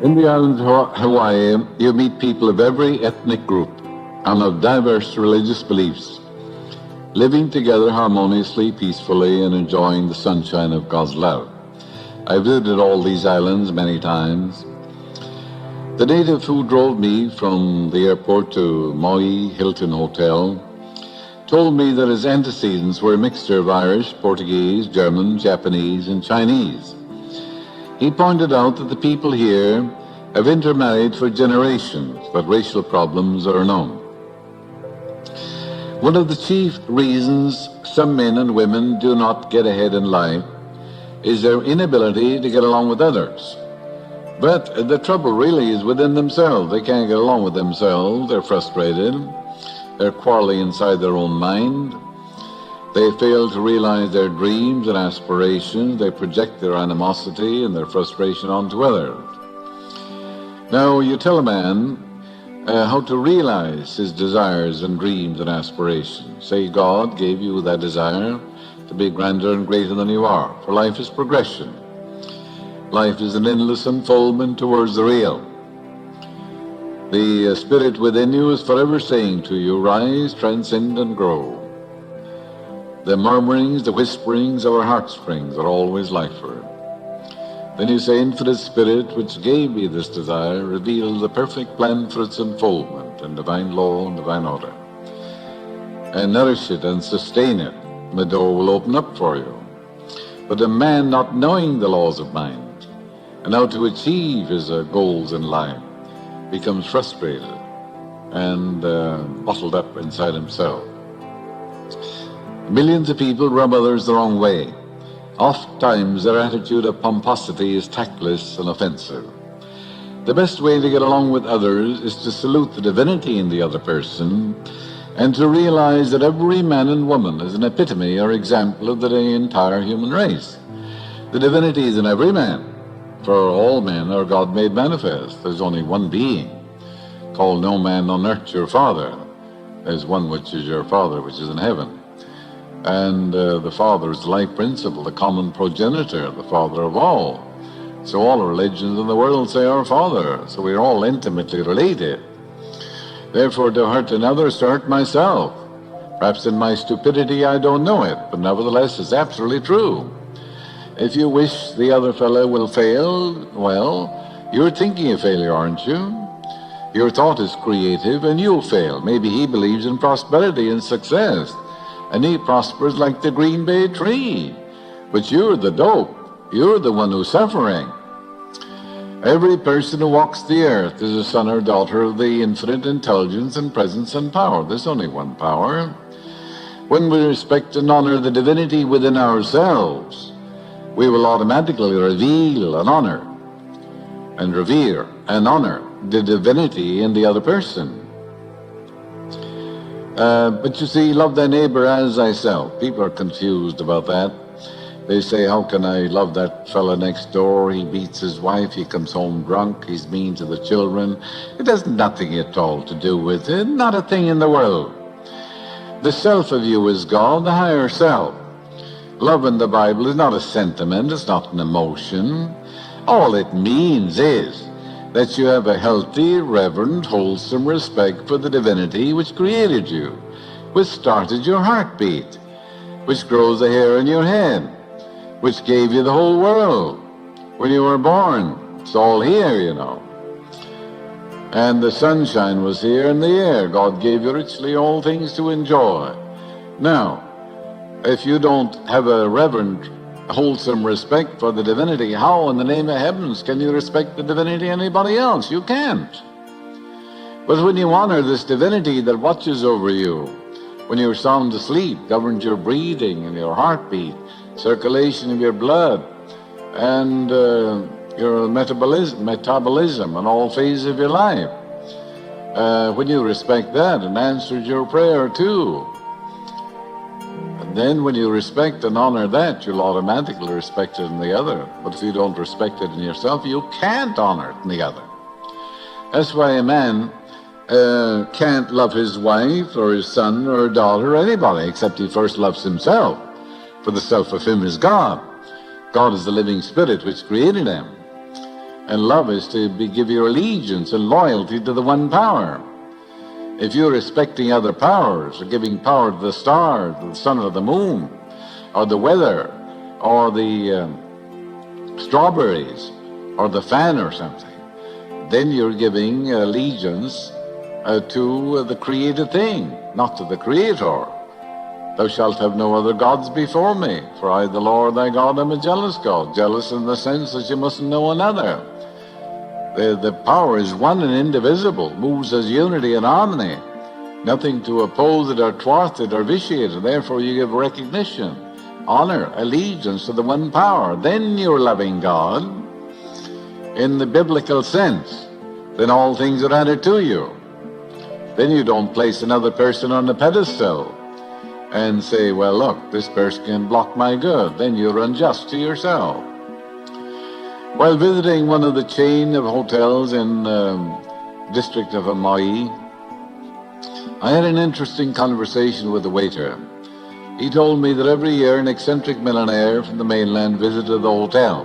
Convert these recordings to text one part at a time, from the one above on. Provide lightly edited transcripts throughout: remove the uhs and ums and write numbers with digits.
In the island of Hawaii, you meet people of every ethnic group and of diverse religious beliefs, living together harmoniously, peacefully, and enjoying the sunshine of God's love. I visited all these islands many times. The native who drove me from the airport to Maui Hilton Hotel told me that his antecedents were a mixture of Irish, Portuguese, German, Japanese, and Chinese. He pointed out that the people here have intermarried for generations, but racial problems are known. One of the chief reasons some men and women do not get ahead in life is their inability to get along with others. But the trouble really is within themselves. They can't get along with themselves. They're frustrated. They're quarreling inside their own mind. They fail to realize their dreams and aspirations. They project their animosity and their frustration onto others. Now, you tell a man how to realize his desires and dreams and aspirations. Say God gave you that desire to be grander and greater than you are. For life is progression. Life is an endless unfoldment towards the real. The spirit within you is forever saying to you, rise, transcend, and grow. The murmurings, the whisperings of our heartstrings are always life-ward. Then you say, Infinite Spirit, which gave me this desire, reveal the perfect plan for its unfoldment and divine law and divine order. And nourish it and sustain it. The door will open up for you. But a man not knowing the laws of mind and how to achieve his goals in life becomes frustrated and bottled up inside himself. Millions of people rub others the wrong way. Oftentimes their attitude of pomposity is tactless and offensive. The best way to get along with others is to salute the divinity in the other person and to realize that every man and woman is an epitome or example of the entire human race. The divinity is in every man, for all men are God made manifest. There's only one being, called no man on earth your father. There's one which is your Father, which is in heaven. And the Father is the life principle, the common progenitor, the Father of all. So all religions in the world say our Father. So we're all intimately related. Therefore, to hurt another is to hurt myself. Perhaps in my stupidity I don't know it, but nevertheless it's absolutely true. If you wish the other fellow will fail, well, you're thinking of failure, aren't you? Your thought is creative and you'll fail. Maybe he believes in prosperity and success, and he prospers like the green bay tree. But you're the dope. You're the one who's suffering. Every person who walks the earth is a son or daughter of the infinite intelligence and presence and power. There's only one power. When we respect and honor the divinity within ourselves, we will automatically reveal and honor and revere and honor the divinity in the other person. But you see, love thy neighbor as thyself. People are confused about that. They say, how can I love that fella next door? He beats his wife, he comes home drunk, he's mean to the children. It has nothing at all to do with it, not a thing in the world. The self of you is God, the higher self. Love in the Bible is not a sentiment, it's not an emotion. All it means is that you have a healthy, reverent, wholesome respect for the divinity which created you, which started your heartbeat, which grows the hair in your head, which gave you the whole world when you were born. It's all here, you know. And the sunshine was here and the air. God gave you richly all things to enjoy. Now, if you don't have a reverent, wholesome respect for the divinity, how in the name of heavens can you respect the divinity of anybody else? You can't. But when you honor this divinity that watches over you, when you're sound asleep, governs your breathing and your heartbeat, circulation of your blood, and your metabolism and all phases of your life, when you respect that and answers your prayer too, then when you respect and honor that, you'll automatically respect it in the other. But if you don't respect it in yourself, you can't honor it in the other. That's why a man can't love his wife or his son or daughter or anybody except he first loves himself. For the self of him is God. God is the living spirit which created him. And love is to give your allegiance and loyalty to the one power. If you're respecting other powers, or giving power to the stars, or the sun or the moon, or the weather, or the strawberries, or the fan or something, then you're giving allegiance to the created thing, not to the Creator. Thou shalt have no other gods before me, for I, the Lord thy God, am a jealous God. Jealous in the sense that you mustn't know another. The power is one and indivisible, moves as unity and harmony. Nothing to oppose it or thwart it or vitiate it. Therefore you give recognition, honor, allegiance to the one power. Then you're loving God in the biblical sense. Then all things are added to you. Then you don't place another person on a pedestal and say, well, look, this person can block my good. Then you're unjust to yourself. While visiting one of the chain of hotels in district of Maui, I had an interesting conversation with the waiter. He told me that every year an eccentric millionaire from the mainland visited the hotel.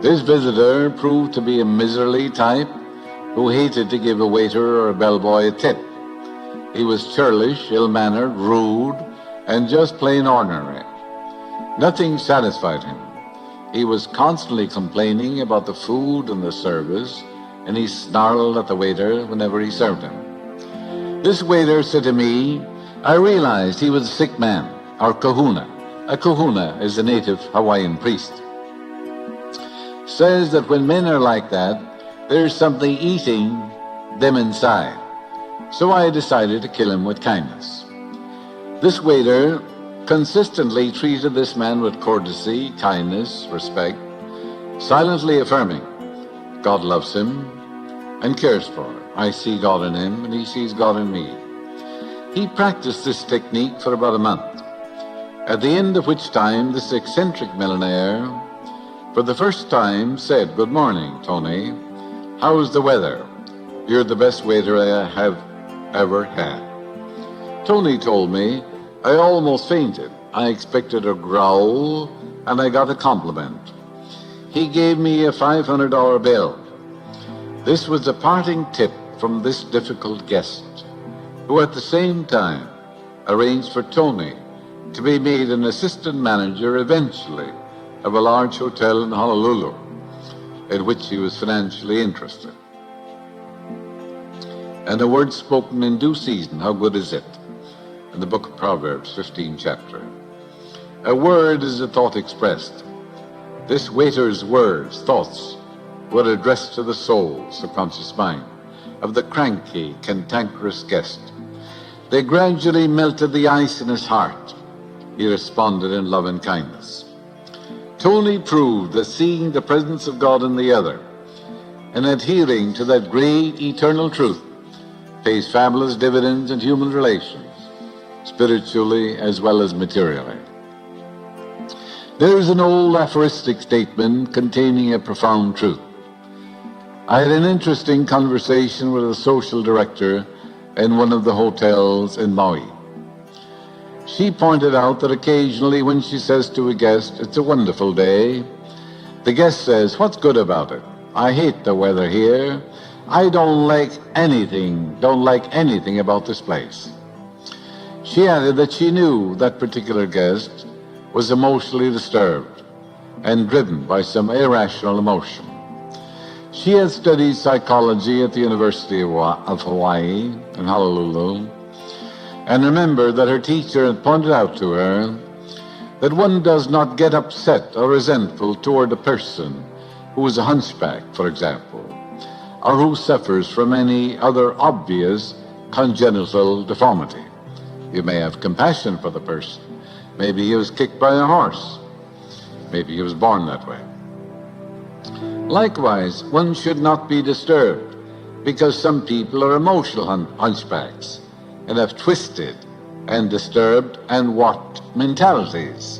This visitor proved to be a miserly type who hated to give a waiter or a bellboy a tip. He was churlish, ill-mannered, rude, and just plain ordinary. Nothing satisfied him. He was constantly complaining about the food and the service, and he snarled at the waiter whenever he served him. This waiter said to me, I realized he was a sick man, or kahuna. A kahuna is a native Hawaiian priest. Says that when men are like that, there's something eating them inside. So I decided to kill him with kindness. This waiter consistently treated this man with courtesy, kindness, respect, silently affirming, God loves him and cares for him. I see God in him and he sees God in me. He practiced this technique for about a month, at the end of which time this eccentric millionaire, for the first time, said, Good morning, Tony. How's the weather? You're the best waiter I have ever had. Tony told me, I almost fainted. I expected a growl, and I got a compliment. He gave me a $500 bill. This was a parting tip from this difficult guest, who at the same time arranged for Tony to be made an assistant manager eventually of a large hotel in Honolulu, in which he was financially interested. And a word spoken in due season, how good is it? In the book of Proverbs, 15th chapter. A word is a thought expressed. This waiter's words, thoughts, were addressed to the soul, subconscious mind, of the cranky, cantankerous guest. They gradually melted the ice in his heart. He responded in love and kindness. Tony proved that seeing the presence of God in the other and adhering to that great eternal truth pays fabulous dividends in human relations, spiritually as well as materially. There is an old aphoristic statement containing a profound truth. I had an interesting conversation with a social director in one of the hotels in Maui. She pointed out that occasionally when she says to a guest, it's a wonderful day, the guest says, what's good about it? I hate the weather here. I don't like anything about this place. She added that she knew that particular guest was emotionally disturbed and driven by some irrational emotion. She had studied psychology at the University of Hawaii in Honolulu, and remembered that her teacher had pointed out to her that one does not get upset or resentful toward a person who is a hunchback, for example, or who suffers from any other obvious congenital deformity. You may have compassion for the person. Maybe he was kicked by a horse. Maybe he was born that way. Likewise, one should not be disturbed because some people are emotional hunchbacks and have twisted and disturbed and warped mentalities.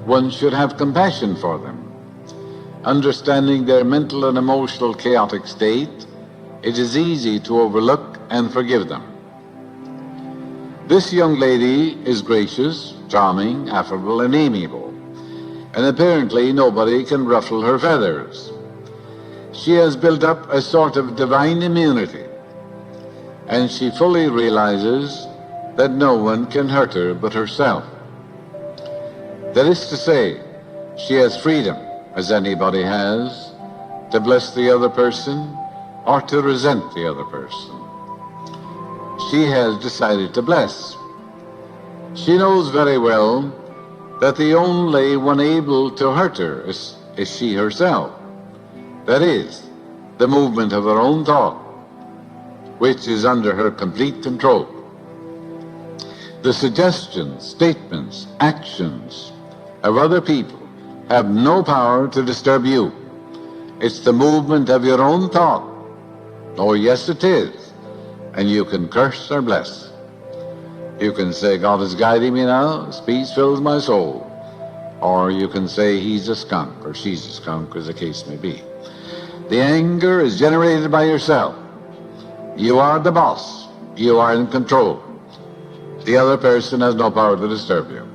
One should have compassion for them. Understanding their mental and emotional chaotic state, it is easy to overlook and forgive them. This young lady is gracious, charming, affable, and amiable, and apparently nobody can ruffle her feathers. She has built up a sort of divine immunity, and she fully realizes that no one can hurt her but herself. That is to say, she has freedom, as anybody has, to bless the other person or to resent the other person. She has decided to bless. She knows very well that the only one able to hurt her is she herself. That is, the movement of her own thought, which is under her complete control. The suggestions, statements, actions of other people have no power to disturb you. It's the movement of your own thought. Oh, yes, it is. And you can curse or bless. You can say, God is guiding me now, His peace fills my soul. Or you can say, he's a skunk, or she's a skunk, as the case may be. The anger is generated by yourself. You are the boss. You are in control. The other person has no power to disturb you.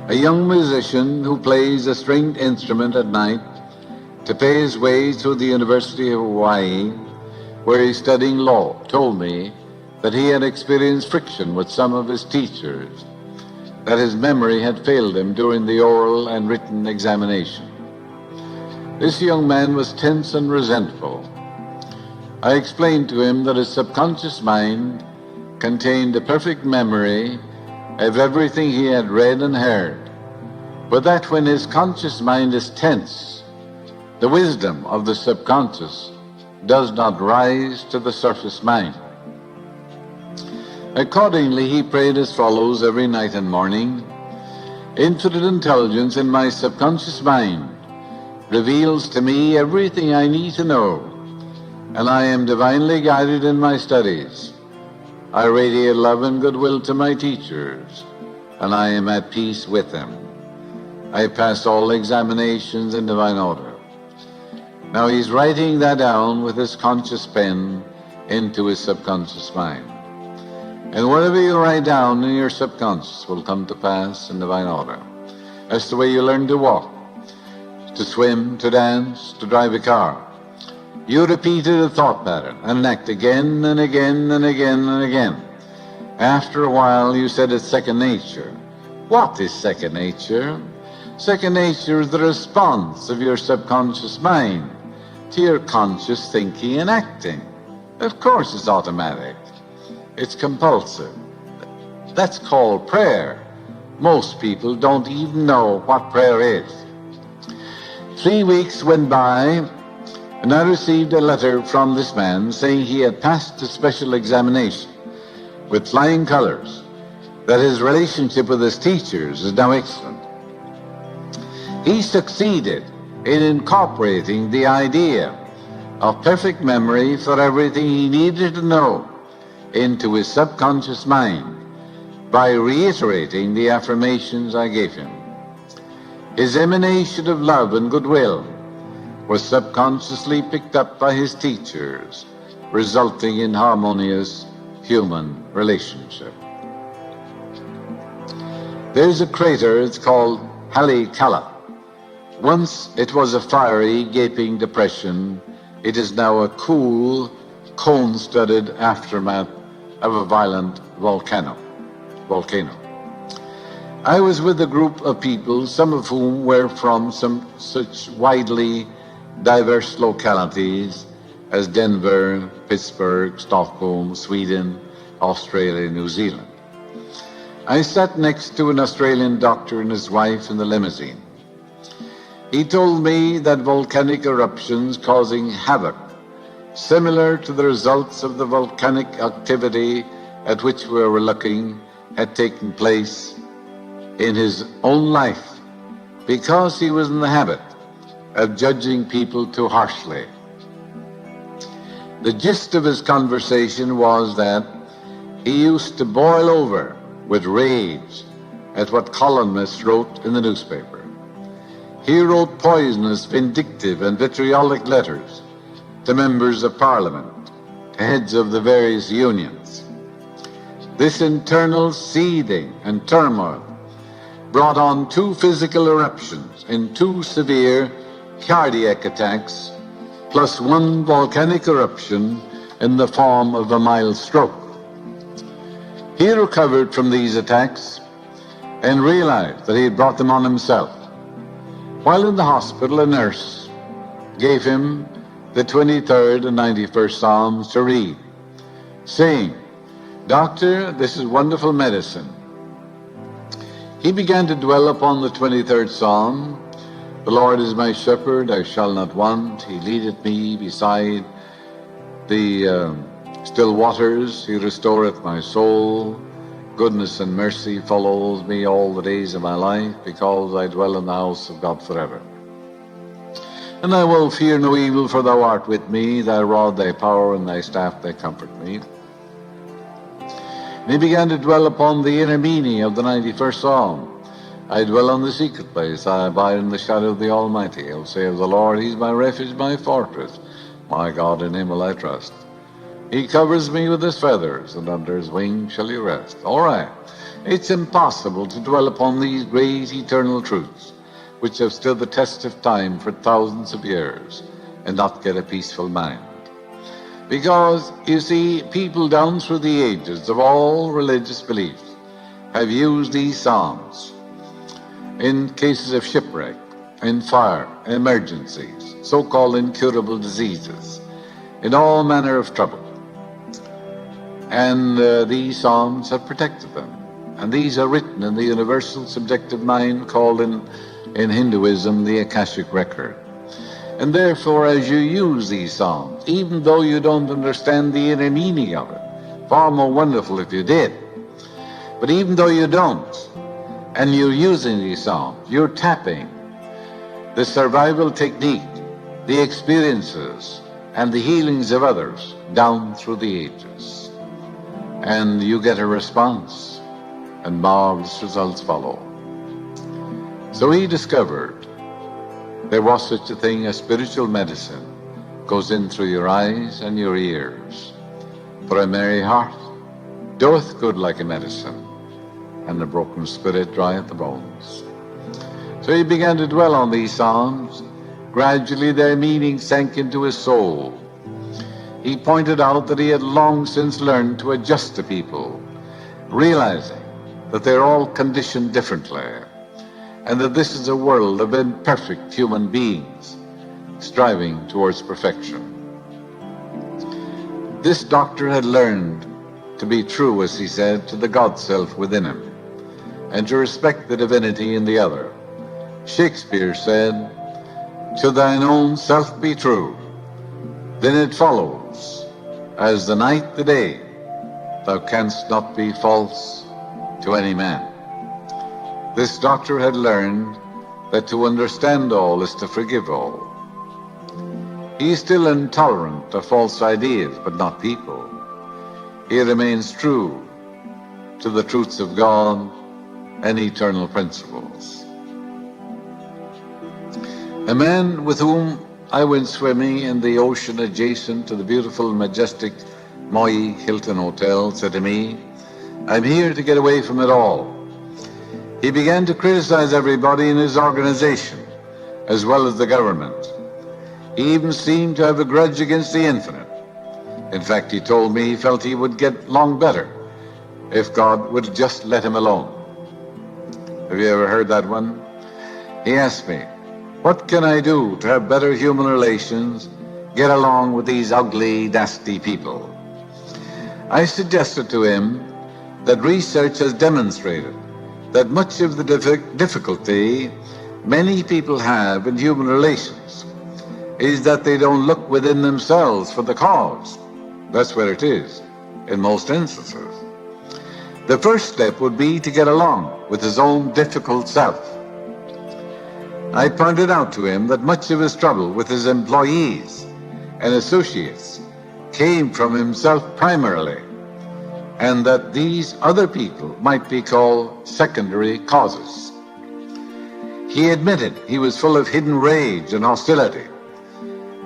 A young musician who plays a stringed instrument at night to pay his way through the University of Hawaii, where he's studying law, told me that he had experienced friction with some of his teachers, that his memory had failed him during the oral and written examination. This young man was tense and resentful. I explained to him that his subconscious mind contained a perfect memory of everything he had read and heard, but that when his conscious mind is tense, the wisdom of the subconscious does not rise to the surface mind. Accordingly, he prayed as follows every night and morning: Infinite intelligence in my subconscious mind reveals to me everything I need to know, and I am divinely guided in my studies. I radiate love and goodwill to my teachers, and I am at peace with them. I pass all examinations in divine order. Now he's writing that down with his conscious pen into his subconscious mind. And whatever you write down in your subconscious will come to pass in divine order. That's the way you learn to walk, to swim, to dance, to drive a car. You repeated a thought pattern and act again and again and again and again. After a while, you said it's second nature. What is second nature? Second nature is the response of your subconscious mind to your conscious thinking and acting. Of course it's automatic. It's compulsive. That's called prayer. Most people don't even know what prayer is. 3 weeks went by, and I received a letter from this man saying he had passed a special examination with flying colors, that his relationship with his teachers is now excellent. He succeeded in incorporating the idea of perfect memory for everything he needed to know into his subconscious mind by reiterating the affirmations I gave him. His emanation of love and goodwill was subconsciously picked up by his teachers, resulting in harmonious human relationship. There's a crater, it's called Haleakala. Once it was a fiery, gaping depression. It is now a cool, cone-studded aftermath of a violent volcano. I was with a group of people, some of whom were from some such widely diverse localities as Denver, Pittsburgh, Stockholm, Sweden, Australia, New Zealand. I sat next to an Australian doctor and his wife in the limousine. He told me that volcanic eruptions causing havoc, similar to the results of the volcanic activity at which we were looking, had taken place in his own life because he was in the habit of judging people too harshly. The gist of his conversation was that he used to boil over with rage at what columnists wrote in the newspaper. He wrote poisonous, vindictive, and vitriolic letters to members of Parliament, to heads of the various unions. This internal seething and turmoil brought on 2 physical eruptions in 2 severe cardiac attacks, plus one volcanic eruption in the form of a mild stroke. He recovered from these attacks and realized that he had brought them on himself. While in the hospital, a nurse gave him the 23rd and 91st Psalms to read, saying, "Doctor, this is wonderful medicine." He began to dwell upon the 23rd Psalm. "The Lord is my shepherd, I shall not want. He leadeth me beside the still waters. He restoreth my soul. Goodness and mercy follows me all the days of my life, because I dwell in the house of God forever. And I will fear no evil, for thou art with me. Thy rod, thy power, and thy staff, they comfort me." And he began to dwell upon the inner meaning of the 91st Psalm. "I dwell on the secret place. I abide in the shadow of the Almighty. I will say of the Lord, He's my refuge, my fortress. My God, in Him will I trust. He covers me with His feathers, and under His wings shall you rest." All right. It's impossible to dwell upon these great eternal truths, which have stood the test of time for thousands of years, and not get a peaceful mind. Because, you see, people down through the ages of all religious beliefs have used these Psalms in cases of shipwreck, in fire, emergencies, so-called incurable diseases, in all manner of trouble. And these Psalms have protected them. And these are written in the universal subjective mind called in Hinduism the Akashic Record. And therefore, as you use these Psalms, even though you don't understand the inner meaning of it, far more wonderful if you did, but even though you don't, and you're using these Psalms, you're tapping the survival technique, the experiences, and the healings of others down through the ages. And you get a response, and marvelous results follow. So he discovered there was such a thing as spiritual medicine goes in through your eyes and your ears. For a merry heart doeth good like a medicine, and a broken spirit drieth the bones. So he began to dwell on these Psalms. Gradually their meaning sank into his soul. He pointed out that he had long since learned to adjust to people, realizing that they're all conditioned differently, and that this is a world of imperfect human beings striving towards perfection. This doctor had learned to be true, as he said, to the God-self within him, and to respect the divinity in the other. Shakespeare said, "To thine own self be true, then it follows, as the night the day, thou canst not be false to any man." This doctor had learned that to understand all is to forgive all. He is still intolerant of false ideas, but not people. He remains true to the truths of God and eternal principles. A man with whom I went swimming in the ocean adjacent to the beautiful and majestic Maui Hilton Hotel said to me, "I'm here to get away from it all." He began to criticize everybody in his organization, as well as the government. He even seemed to have a grudge against the infinite. In fact, he told me he felt he would get along better if God would just let him alone. Have you ever heard that one? He asked me, "What can I do to have better human relations, get along with these ugly, nasty people?" I suggested to him that research has demonstrated that much of the difficulty many people have in human relations is that they don't look within themselves for the cause. That's where it is, in most instances. The first step would be to get along with his own difficult self. I pointed out to him that much of his trouble with his employees and associates came from himself primarily, and that these other people might be called secondary causes. He admitted he was full of hidden rage and hostility,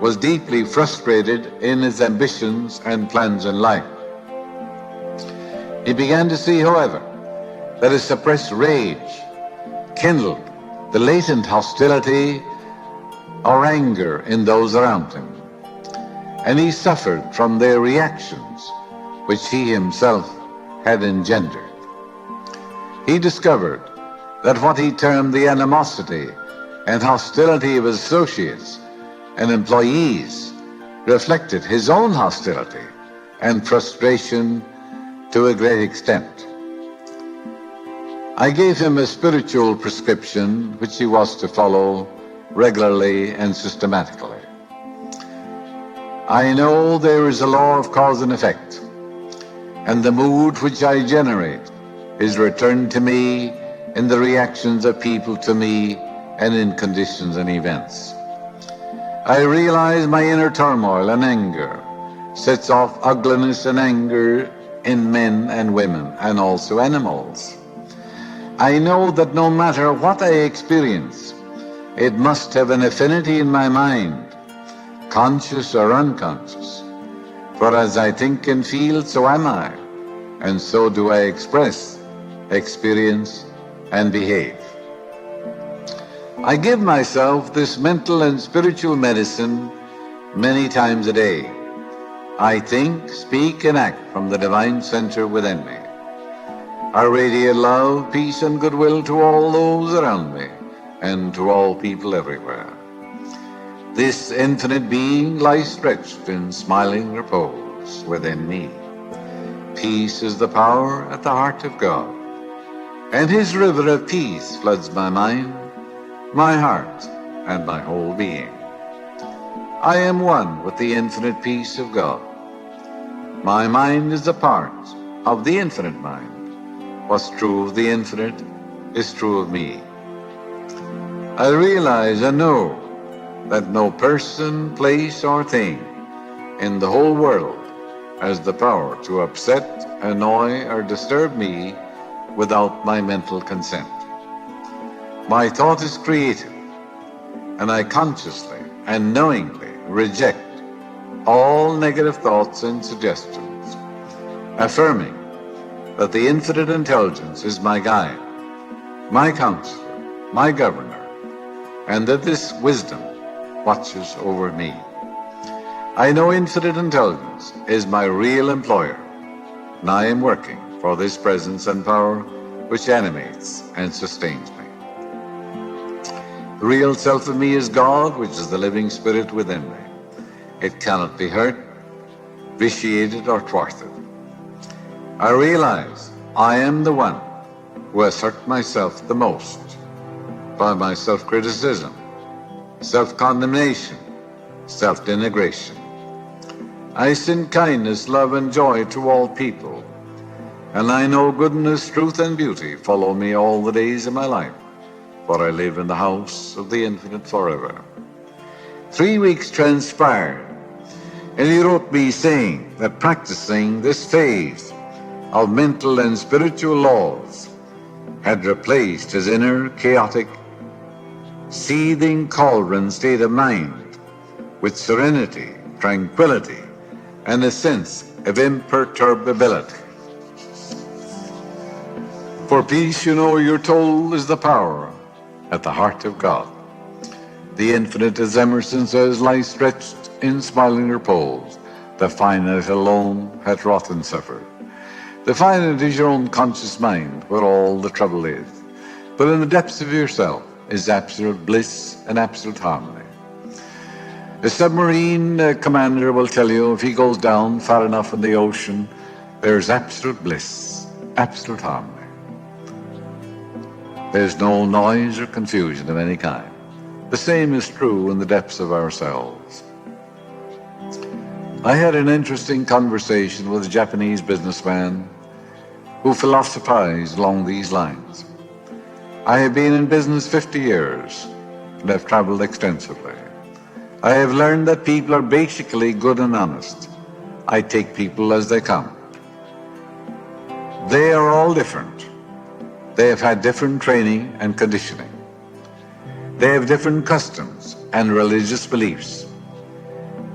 was deeply frustrated in his ambitions and plans in life. He began to see, however, that his suppressed rage kindled the latent hostility or anger in those around him, and he suffered from their reactions, which he himself had engendered. He discovered that what he termed the animosity and hostility of his associates and employees reflected his own hostility and frustration to a great extent. I gave him a spiritual prescription which he was to follow regularly and systematically. I know there is a law of cause and effect, and the mood which I generate is returned to me in the reactions of people to me and in conditions and events. I realize my inner turmoil and anger sets off ugliness and anger in men and women and also animals. I know that no matter what I experience, it must have an affinity in my mind, conscious or unconscious. For as I think and feel, so am I, and so do I express, experience, and behave. I give myself this mental and spiritual medicine many times a day. I think, speak, and act from the divine center within me. I radiate love, peace, and goodwill to all those around me and to all people everywhere. This infinite being lies stretched in smiling repose within me. Peace is the power at the heart of God, and his river of peace floods my mind, my heart, and my whole being. I am one with the infinite peace of God. My mind is a part of the infinite mind. What's true of the infinite is true of me. I realize and know that no person, place, or thing in the whole world has the power to upset, annoy, or disturb me without my mental consent. My thought is creative, and I consciously and knowingly reject all negative thoughts and suggestions, affirming that the infinite intelligence is my guide, my counselor, my governor, and that this wisdom watches over me. I know infinite intelligence is my real employer, and I am working for this presence and power which animates and sustains me. The real self of me is God, which is the living spirit within me. It cannot be hurt, vitiated, or thwarted. I realize I am the one who has hurt myself the most by my self-criticism, self-condemnation, self-denigration. I extend kindness, love, and joy to all people, and I know goodness, truth, and beauty follow me all the days of my life, for I live in the house of the infinite forever. 3 weeks transpired, and he wrote me saying that practicing this phase of mental and spiritual laws had replaced his inner chaotic, seething cauldron state of mind with serenity, tranquility, and a sense of imperturbability. For peace, you know, you're told, is the power at the heart of God. The infinite, as Emerson says, lies stretched in smiling repose. The finite alone hath wrought and suffered. The finite is your own conscious mind, where all the trouble is. But in the depths of yourself is absolute bliss and absolute harmony. A submarine commander will tell you if he goes down far enough in the ocean, there's absolute bliss, absolute harmony. There's no noise or confusion of any kind. The same is true in the depths of ourselves. I had an interesting conversation with a Japanese businessman who philosophized along these lines. I have been in business 50 years and have traveled extensively. I have learned that people are basically good and honest. I take people as they come. They are all different. They have had different training and conditioning. They have different customs and religious beliefs.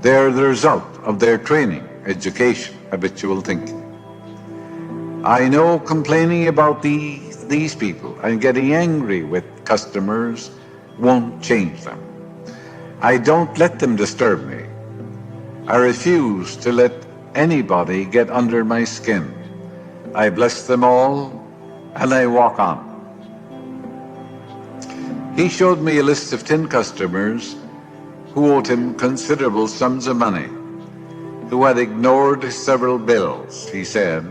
They are the result of their training, education, habitual thinking. I know complaining about these people and getting angry with customers won't change them. I don't let them disturb me. I refuse to let anybody get under my skin. I bless them all, and I walk on. He showed me a list of 10 customers who owed him considerable sums of money, who had ignored his several bills. He said,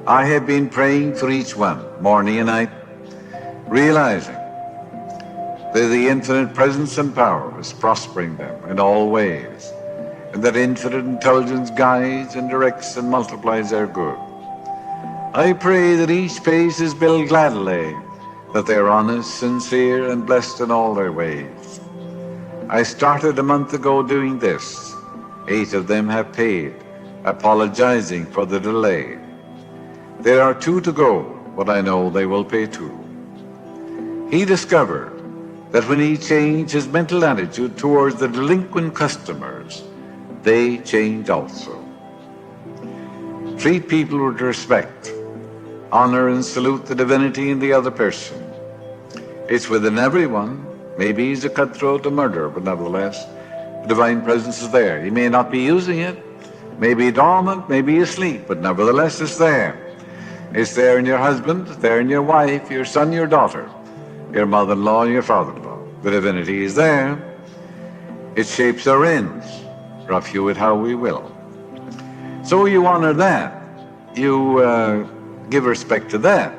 I have been praying for each one, morning and night, realizing that the infinite presence and power is prospering them in all ways, and that infinite intelligence guides and directs and multiplies their good. I pray that each pays his bill gladly, that they are honest, sincere, and blessed in all their ways. I started a month ago doing this. 8 of them have paid, apologizing for the delay. There are 2 to go, but I know they will pay too. He discovered that when he changed his mental attitude towards the delinquent customers, they change also. Treat people with respect. Honor and salute the divinity in the other person. It's within everyone. Maybe he's a cutthroat, a murderer, but nevertheless, the divine presence is there. He may not be using it, maybe dormant, maybe asleep, but nevertheless it's there. It's there in your husband, it's there in your wife, your son, your daughter, your mother-in-law, and your father-in-law. The divinity is there. It shapes our ends, rough hew it how we will. So you honor that. You give respect to that.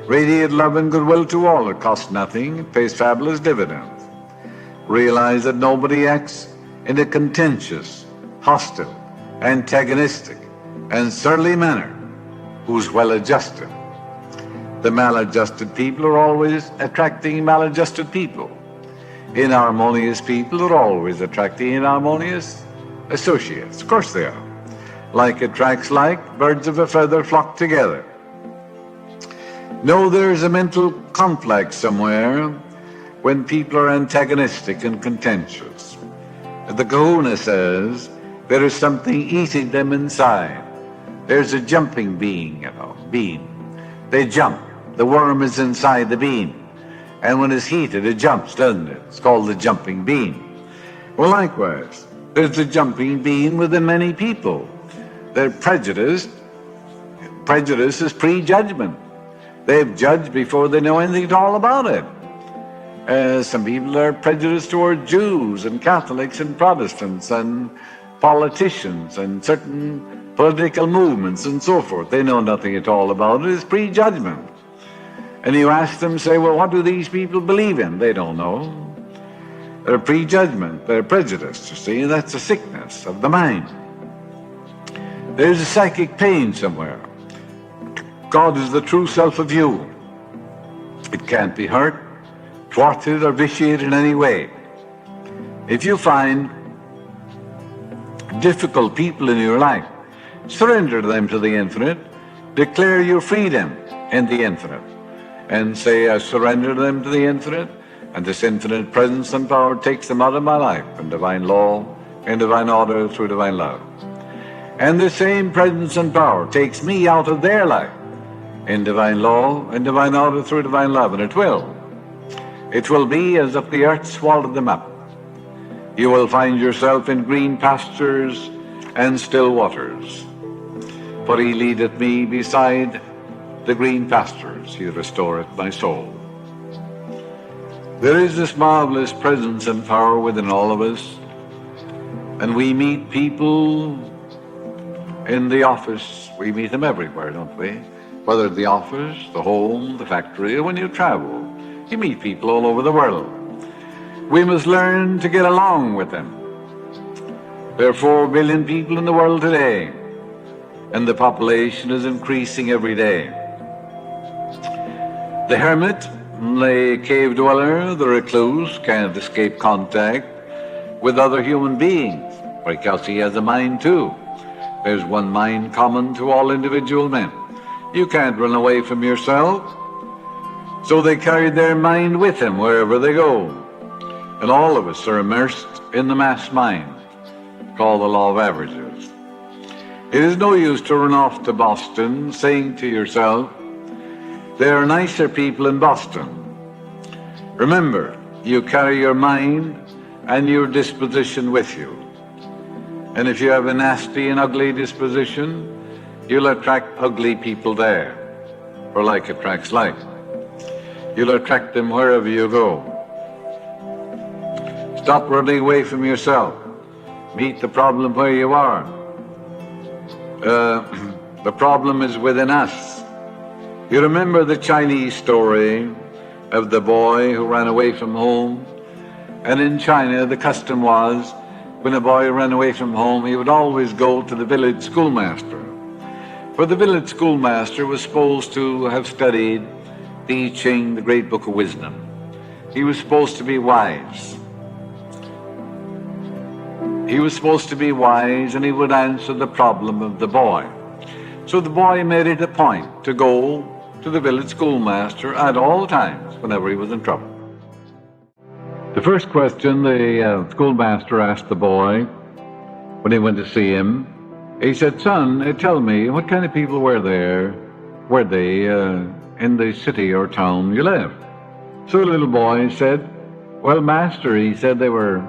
Radiate love and goodwill to all. It costs nothing. It pays fabulous dividends. Realize that nobody acts in a contentious, hostile, antagonistic, and surly manner who's well-adjusted. The maladjusted people are always attracting maladjusted people. Inharmonious people are always attracting inharmonious associates. Of course they are. Like attracts like, birds of a feather flock together. No, there's a mental conflict somewhere when people are antagonistic and contentious. The Kahuna says there is something eating them inside. There's a jumping being. They jump. The worm is inside the bean. And when it's heated, it jumps, doesn't it? It's called the jumping bean. Well, likewise, there's a jumping bean within many people. They're prejudiced. Prejudice is prejudgment. They've judged before they know anything at all about it. Some people are prejudiced toward Jews and Catholics and Protestants and politicians and certain political movements and so forth. They know nothing at all about it. It's prejudgment. And you ask them, say, well, what do these people believe in? They don't know. They're prejudgment, they're prejudiced, you see, and that's a sickness of the mind. There's a psychic pain somewhere. God is the true self of you. It can't be hurt, thwarted, or vitiated in any way. If you find difficult people in your life, surrender them to the infinite, declare your freedom in the infinite, and say, I surrender them to the infinite, and this infinite presence and power takes them out of my life in divine law, in divine order, through divine love. And the same presence and power takes me out of their life in divine law, in divine order, through divine love, and it will. It will be as if the earth swallowed them up. You will find yourself in green pastures and still waters. For he leadeth me beside the green pastures, he restoreth my soul. There is this marvelous presence and power within all of us, and we meet people in the office. We meet them everywhere, don't we? Whether the office, the home, the factory, or when you travel, you meet people all over the world. We must learn to get along with them. There are 4 billion people in the world today, and the population is increasing every day. The hermit, the cave dweller, the recluse can't escape contact with other human beings because he has a mind too. There's one mind common to all individual men. You can't run away from yourself. So they carry their mind with them wherever they go. And all of us are immersed in the mass mind, called the law of averages. It is no use to run off to Boston saying to yourself, there are nicer people in Boston. Remember, you carry your mind and your disposition with you. And if you have a nasty and ugly disposition, you'll attract ugly people there, for like attracts like. You'll attract them wherever you go. Stop running away from yourself. Meet the problem where you are. The problem is within us. You remember the Chinese story of the boy who ran away from home? And in China, the custom was, when a boy ran away from home, he would always go to the village schoolmaster. For the village schoolmaster was supposed to have studied the I Ching, the great book of wisdom. He was supposed to be wise. He was supposed to be wise, and he would answer the problem of the boy. So the boy made it a point to go to the village schoolmaster at all times whenever he was in trouble. The first question the schoolmaster asked the boy when he went to see him, he said, "Son, tell me, what kind of people were they in the city or town you lived?" So the little boy said, "Well, master," he said, "they were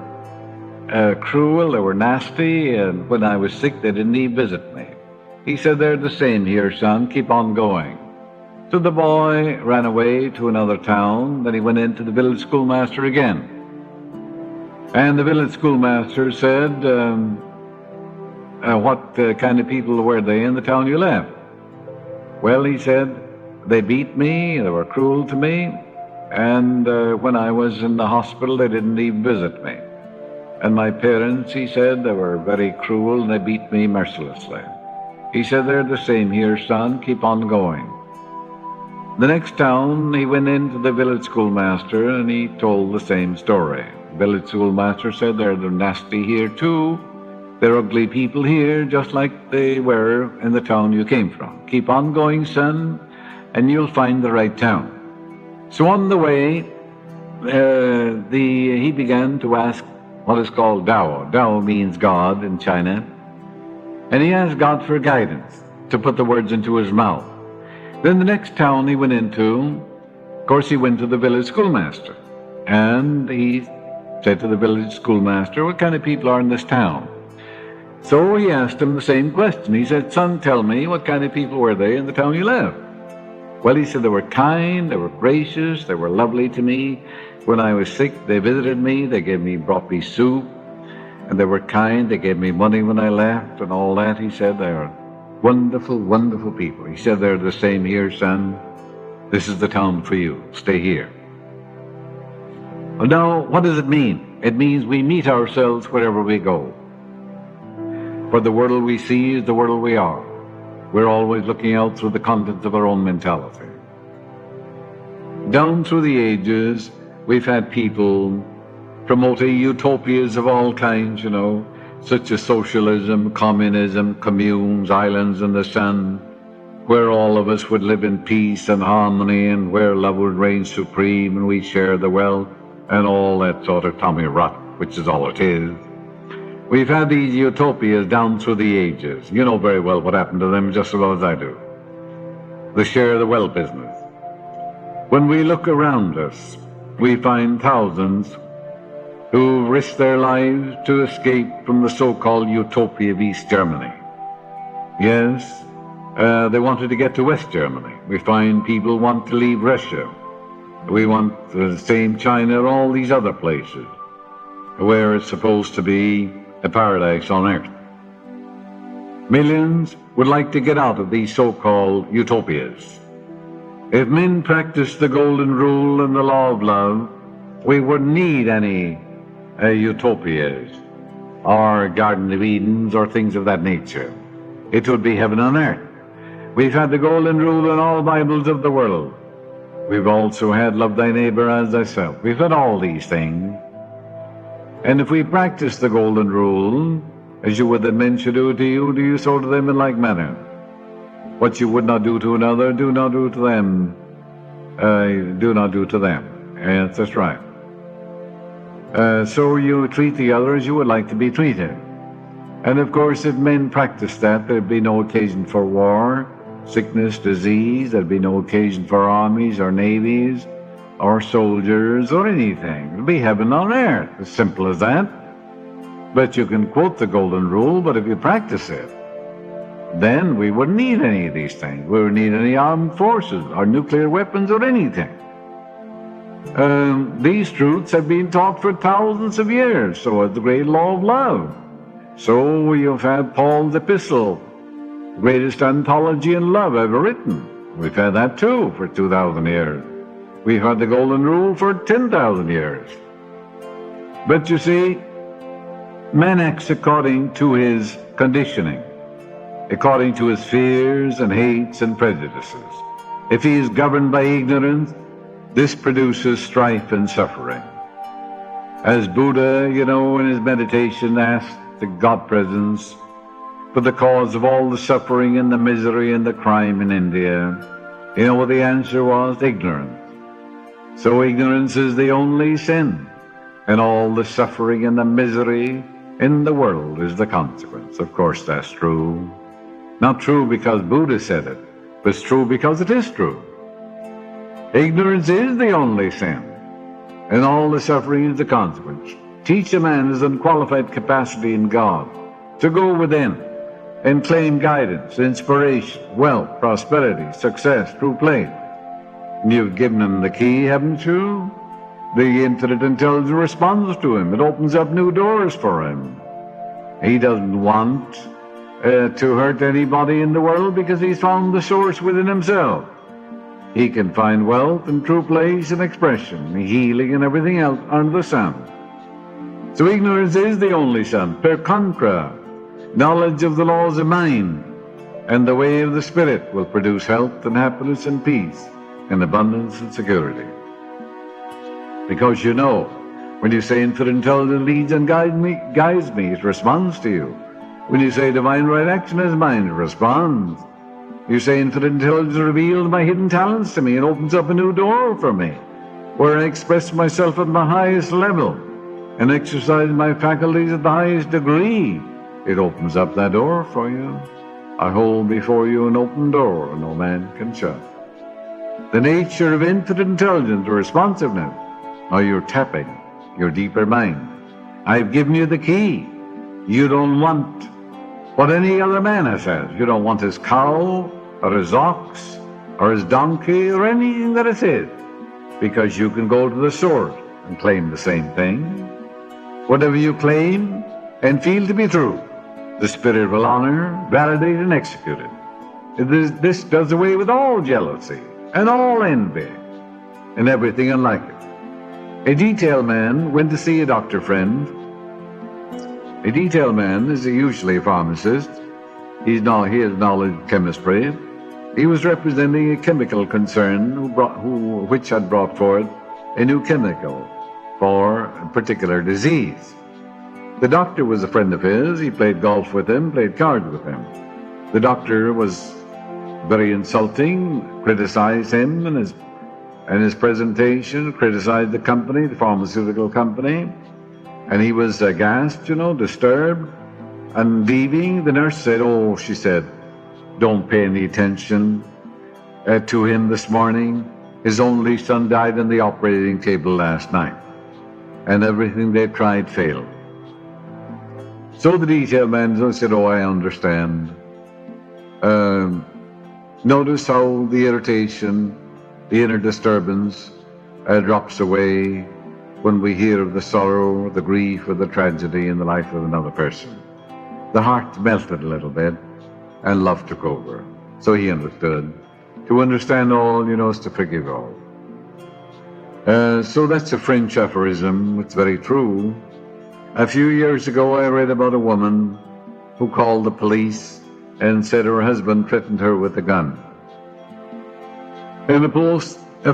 cruel, they were nasty, and when I was sick they didn't even visit me." He said, "They're the same here, son, keep on going." So the boy ran away to another town, then he went into the village schoolmaster again. And the village schoolmaster said, what kind of people were they in the town you left?" "Well," he said, "they beat me, they were cruel to me, and when I was in the hospital they didn't even visit me. And my parents," he said, "they were very cruel and they beat me mercilessly." He said, "They're the same here, son, keep on going." The next town, he went into the village schoolmaster and he told the same story. The village schoolmaster said, "They're nasty here too. They're ugly people here, just like they were in the town you came from. Keep on going, son, and you'll find the right town." So on the way, he began to ask what is called Tao. Tao means God in China. And he asked God for guidance to put the words into his mouth. Then the next town he went into, of course he went to the village schoolmaster. And he said to the village schoolmaster, "What kind of people are in this town?" So he asked him the same question. He said, "Son, tell me, what kind of people were they in the town you live?" Well, he said, "They were kind, they were gracious, they were lovely to me. When I was sick, they visited me, brought me soup, and they were kind, they gave me money when I left and all that." He said, "They are wonderful, wonderful people." He said, "They're the same here, son. This is the town for you. Stay here." Well, now, what does it mean? It means we meet ourselves wherever we go. For the world we see is the world we are. We're always looking out through the contents of our own mentality. Down through the ages, we've had people promoting utopias of all kinds, such as socialism, communism, communes, islands in the sun, where all of us would live in peace and harmony and where love would reign supreme and we share the wealth and all that sort of tommy rot, which is all it is. We've had these utopias down through the ages. You know very well what happened to them just as well as I do. The share the wealth business. When we look around us, we find thousands who risked their lives to escape from the so-called utopia of East Germany. Yes, they wanted to get to West Germany. We find people want to leave Russia. We want the same China, all these other places where it's supposed to be a paradise on earth. Millions would like to get out of these so-called utopias. If men practiced the golden rule and the law of love, we wouldn't need any utopias or Garden of Edens or things of that nature. It would be heaven on earth. We've had the golden rule in all Bibles of the world. We've also had love thy neighbor as thyself. We've had all these things. And if we practice the golden rule, as you would that men should do to you, do you so to them in like manner. What you would not do to another, do not do to them. Do not do to them. Yes, that's right. So you treat the other as you would like to be treated. And of course, if men practiced that, there'd be no occasion for war, sickness, disease. There'd be no occasion for armies or navies or soldiers or anything. It'll be heaven on earth, as simple as that. But you can quote the golden rule, but if you practice it, then we wouldn't need any of these things. We wouldn't need any armed forces or nuclear weapons or anything. These truths have been taught for thousands of years. So is the great law of love. So you've had Paul's epistle, greatest anthology in love ever written. We've had that too for 2,000 years. We've had the golden rule for 10,000 years. But you see, man acts according to his conditioning, according to his fears and hates and prejudices. If he is governed by ignorance, this produces strife and suffering. As Buddha, in his meditation asked the God Presence for the cause of all the suffering and the misery and the crime in India, what the answer was? Ignorance. So ignorance is the only sin, and all the suffering and the misery in the world is the consequence. Of course, that's true. Not true because Buddha said it, but it's true because it is true. Ignorance is the only sin, and all the suffering is the consequence. Teach a man his unqualified capacity in God to go within and claim guidance, inspiration, wealth, prosperity, success, true play. You've given him the key, haven't you? The infinite intelligence responds to him. It opens up new doors for him. He doesn't want to hurt anybody in the world because he's found the source within himself. He can find wealth and true place and expression, healing and everything else under the sun. So ignorance is the only sin. Per contra, knowledge of the laws of mind and the way of the spirit will produce health and happiness and peace and abundance and security. Because when you say infinite intelligence leads and guides me, it responds to you. When you say divine right action is mine, it responds. You say infinite intelligence revealed my hidden talents to me and opens up a new door for me, where I express myself at my highest level and exercise my faculties at the highest degree. It opens up that door for you. I hold before you an open door no man can shut. The nature of infinite intelligence, responsiveness, now you're tapping your deeper mind. I've given you the key. You don't want what any other man has had. You don't want his cow or his ox or his donkey or anything that it is, because you can go to the source and claim the same thing. Whatever you claim and feel to be true, the Spirit will honor, validate, and execute it. This does away with all jealousy and all envy and everything unlike it. A detail man went to see a doctor friend. A detail man is usually a pharmacist. He has knowledge of chemistry. He was representing a chemical concern which had brought forth a new chemical for a particular disease. The doctor was a friend of his. He played golf with him, played cards with him. The doctor was very insulting, criticized him and his presentation, criticized the company, the pharmaceutical company. And he was aghast, disturbed and leaving. The nurse said, she said, don't pay any attention to him this morning. His only son died on the operating table last night, and everything they tried failed. So the detail man said, I understand. Notice how the irritation, the inner disturbance drops away when we hear of the sorrow, the grief, or the tragedy in the life of another person. The heart melted a little bit, and love took over. So he understood. To understand all, is to forgive all. So that's a French aphorism. It's very true. A few years ago, I read about a woman who called the police and said her husband threatened her with a gun. And of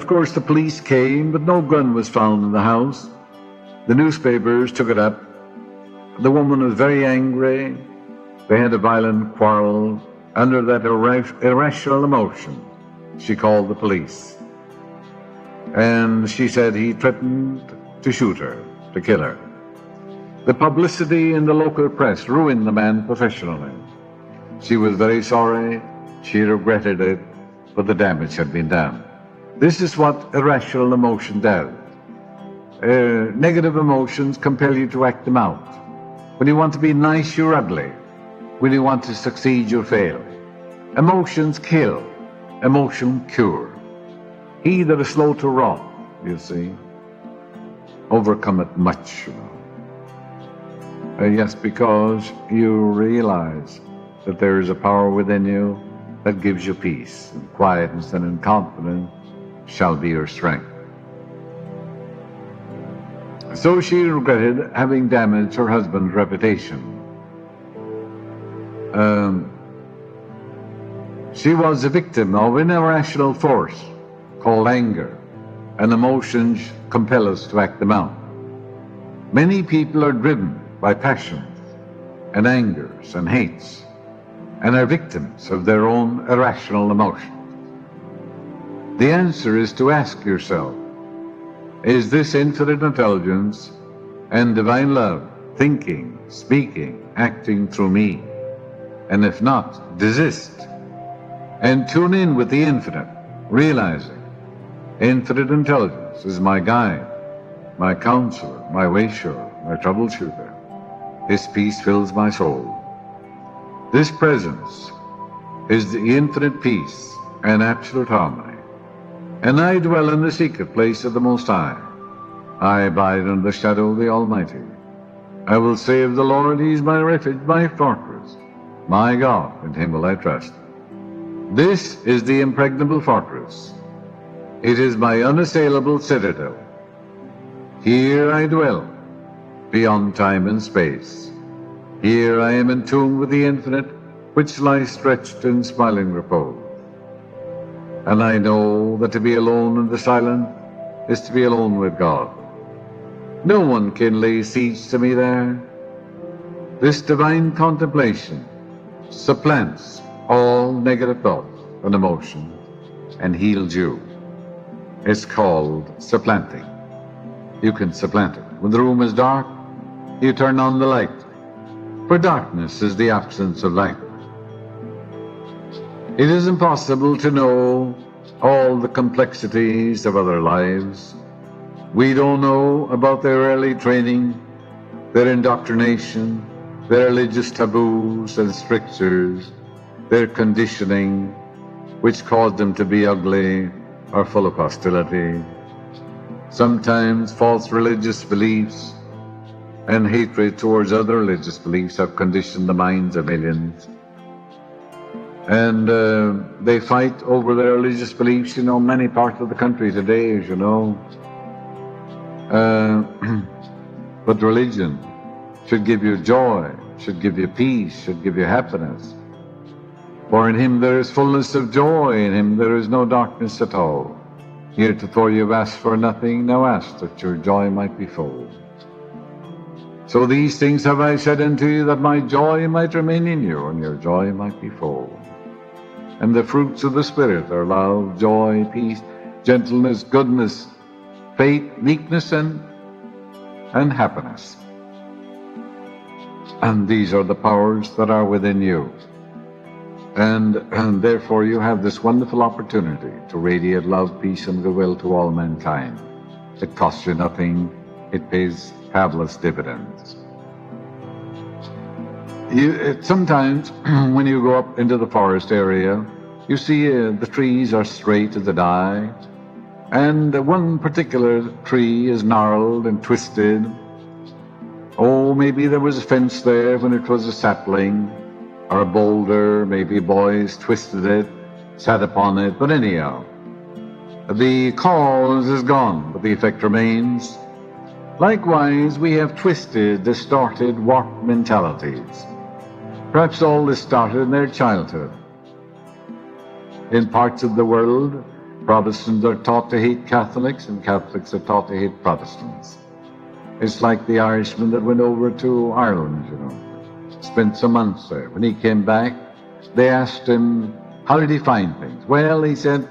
course, the police came, but no gun was found in the house. The newspapers took it up. The woman was very angry. They had a violent quarrel. Under that irrational emotion, she called the police. And she said he threatened to shoot her, to kill her. The publicity in the local press ruined the man professionally. She was very sorry. She regretted it, but the damage had been done. This is what irrational emotion does. Negative emotions compel you to act them out. When you want to be nice, you're ugly. When you want to succeed, you fail. Emotions kill. Emotion cure. He that is slow to wrath, you see, overcometh much. Yes, because you realize that there is a power within you that gives you peace, and quietness and confidence shall be your strength. So she regretted having damaged her husband's reputation. She was a victim of an irrational force called anger, and emotions compel us to act them out. Many people are driven by passions and angers and hates, and are victims of their own irrational emotions. The answer is to ask yourself, is this infinite intelligence and divine love thinking, speaking, acting through me? And if not, desist and tune in with the infinite, realizing infinite intelligence is my guide, my counselor, my way-shower, my troubleshooter. His peace fills my soul. This presence is the infinite peace and absolute harmony. And I dwell in the secret place of the Most High. I abide under the shadow of the Almighty. I will say of the Lord, He is my refuge, my fortress, my God, in Him will I trust. This is the impregnable fortress. It is my unassailable citadel. Here I dwell, beyond time and space. Here I am in tune with the infinite, which lies stretched in smiling repose. And I know that to be alone in the silence is to be alone with God. No one can lay siege to me there. This divine contemplation supplants all negative thoughts and emotions and heals you. It's called supplanting. You can supplant it. When the room is dark, you turn on the light, for darkness is the absence of light. It is impossible to know all the complexities of other lives. We don't know about their early training, their indoctrination, their religious taboos and strictures, their conditioning, which caused them to be ugly or full of hostility. Sometimes false religious beliefs and hatred towards other religious beliefs have conditioned the minds of millions. And they fight over their religious beliefs, many parts of the country today, as you know. But religion should give you joy, should give you peace, should give you happiness. For in Him there is fullness of joy, in Him there is no darkness at all. Heretofore you have asked for nothing, now ask that your joy might be full. So these things have I said unto you, that my joy might remain in you, and your joy might be full. And the fruits of the Spirit are love, joy, peace, gentleness, goodness, faith, meekness, and happiness. And these are the powers that are within you. And therefore you have this wonderful opportunity to radiate love, peace, and goodwill to all mankind. It costs you nothing. It pays fabulous dividends. Sometimes when you go up into the forest area, you see the trees are straight as a die, and one particular tree is gnarled and twisted. Oh, maybe there was a fence there when it was a sapling, or a boulder, maybe boys twisted it, sat upon it, but anyhow, the cause is gone, but the effect remains. Likewise, we have twisted, distorted, warped mentalities. Perhaps all this started in their childhood. In parts of the world, Protestants are taught to hate Catholics, and Catholics are taught to hate Protestants. It's like the Irishman that went over to Ireland, spent some months there. When he came back, they asked him, how did he find things? Well, he said,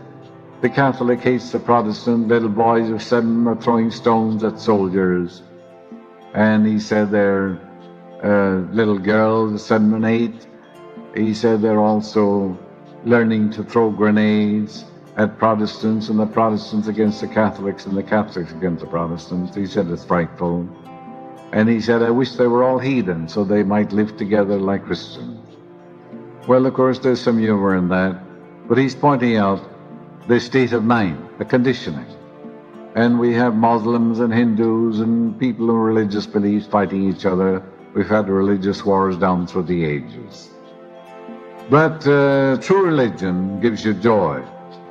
the Catholic hates the Protestant. Little boys of 7 are throwing stones at soldiers. And he said they're little girls, 7 and 8. He said they're also learning to throw grenades at Protestants and the Protestants against the Catholics and the Catholics against the Protestants. He said it's frightful. And he said, I wish they were all heathen so they might live together like Christians. Well, of course, there's some humor in that, but he's pointing out the state of mind, the conditioning. And we have Muslims and Hindus and people of religious beliefs fighting each other. We've had religious wars down through the ages. But true religion gives you joy.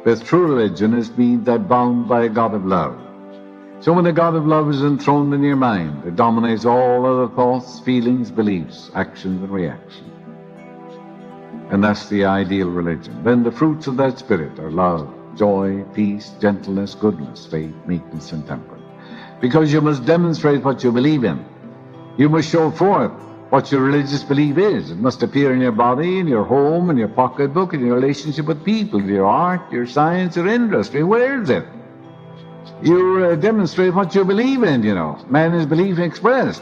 With true religion is means that bound by a God of love. So when the God of love is enthroned in your mind, it dominates all other thoughts, feelings, beliefs, actions, and reactions. And that's the ideal religion. Then the fruits of that spirit are love, joy, peace, gentleness, goodness, faith, meekness, and temperance. Because you must demonstrate what you believe in. You must show forth what your religious belief is. It must appear in your body, in your home, in your pocketbook, in your relationship with people, your art, your science, your industry. Where is it? You demonstrate what you believe in, you know. Man is belief expressed.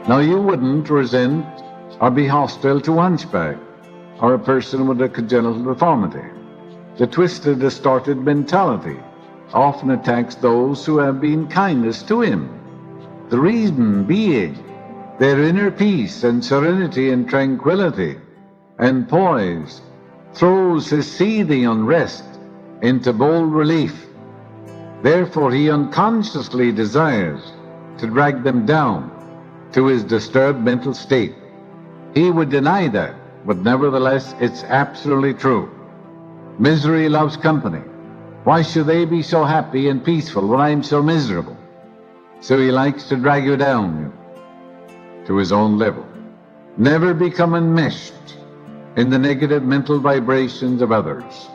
Now, you wouldn't resent or be hostile to a hunchback or a person with a congenital deformity. The twisted, distorted mentality often attacks those who have been kindest to him. The reason being their inner peace and serenity and tranquility and poise throws his seething unrest into bold relief. Therefore, he unconsciously desires to drag them down to his disturbed mental state. He would deny that, but nevertheless, it's absolutely true. Misery loves company. Why should they be so happy and peaceful when I'm so miserable? So he likes to drag you down to his own level. Never become enmeshed in the negative mental vibrations of others.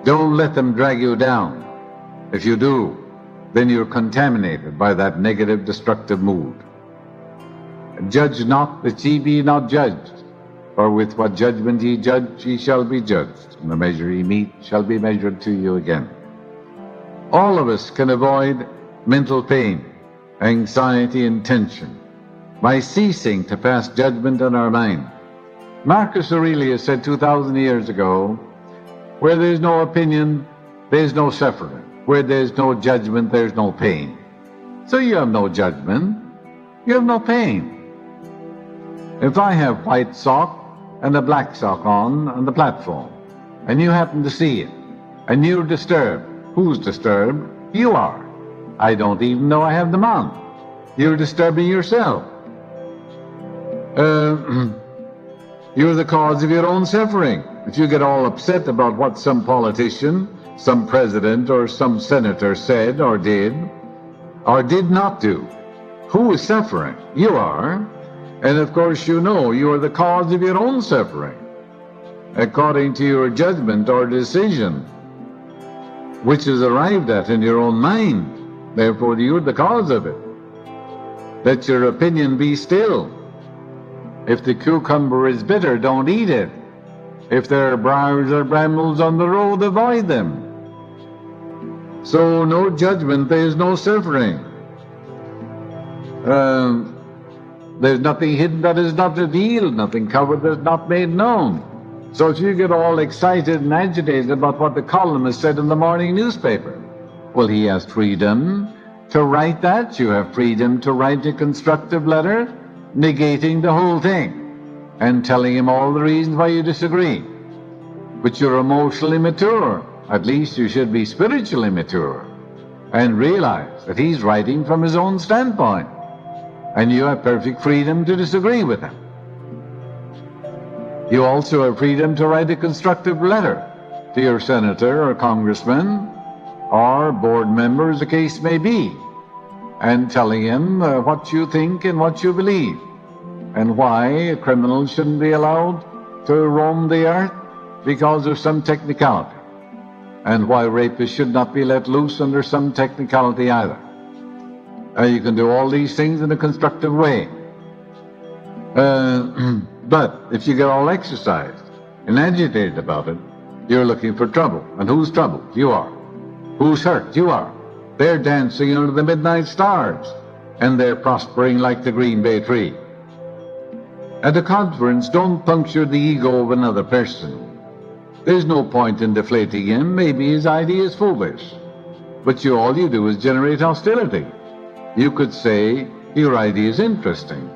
Don't let them drag you down. If you do, then you're contaminated by that negative, destructive mood. Judge not, that ye be not judged. For with what judgment ye judge, ye shall be judged, and the measure ye meet shall be measured to you again. All of us can avoid mental pain, anxiety, and tension by ceasing to pass judgment on our mind. Marcus Aurelius said 2,000 years ago, where there's no opinion, there's no suffering. Where there's no judgment, there's no pain. So you have no judgment, you have no pain. If I have white sock and a black sock on the platform, and you happen to see it, and you're disturbed, who's disturbed? You are. I don't even know I have them on. You're disturbing yourself. You're the cause of your own suffering. If you get all upset about what some politician, some president, or some senator said or did not do, who is suffering? You are. And of course you know you are the cause of your own suffering, according to your judgment or decision, which is arrived at in your own mind. Therefore you're the cause of it. Let your opinion be still. If the cucumber is bitter, don't eat it. If there are briars or brambles on the road, avoid them. So no judgment, there is no suffering. There's nothing hidden that is not revealed, nothing covered that is not made known. So if you get all excited and agitated about what the columnist said in the morning newspaper, well, he has freedom to write that. You have freedom to write a constructive letter negating the whole thing and telling him all the reasons why you disagree. But you're emotionally mature. At least you should be spiritually mature and realize that he's writing from his own standpoint, and you have perfect freedom to disagree with him. You also have freedom to write a constructive letter to your senator or congressman or board member, as the case may be, and telling him what you think and what you believe, and why a criminal shouldn't be allowed to roam the earth because of some technicality, and why rapists should not be let loose under some technicality either. You can do all these things in a constructive way. But if you get all exercised and agitated about it, you're looking for trouble. And who's troubled? You are. Who's hurt? You are. They're dancing under the midnight stars, and they're prospering like the Green Bay tree. At a conference, don't puncture the ego of another person. There's no point in deflating him. Maybe his idea is foolish. But all you do is generate hostility. You could say, your idea is interesting.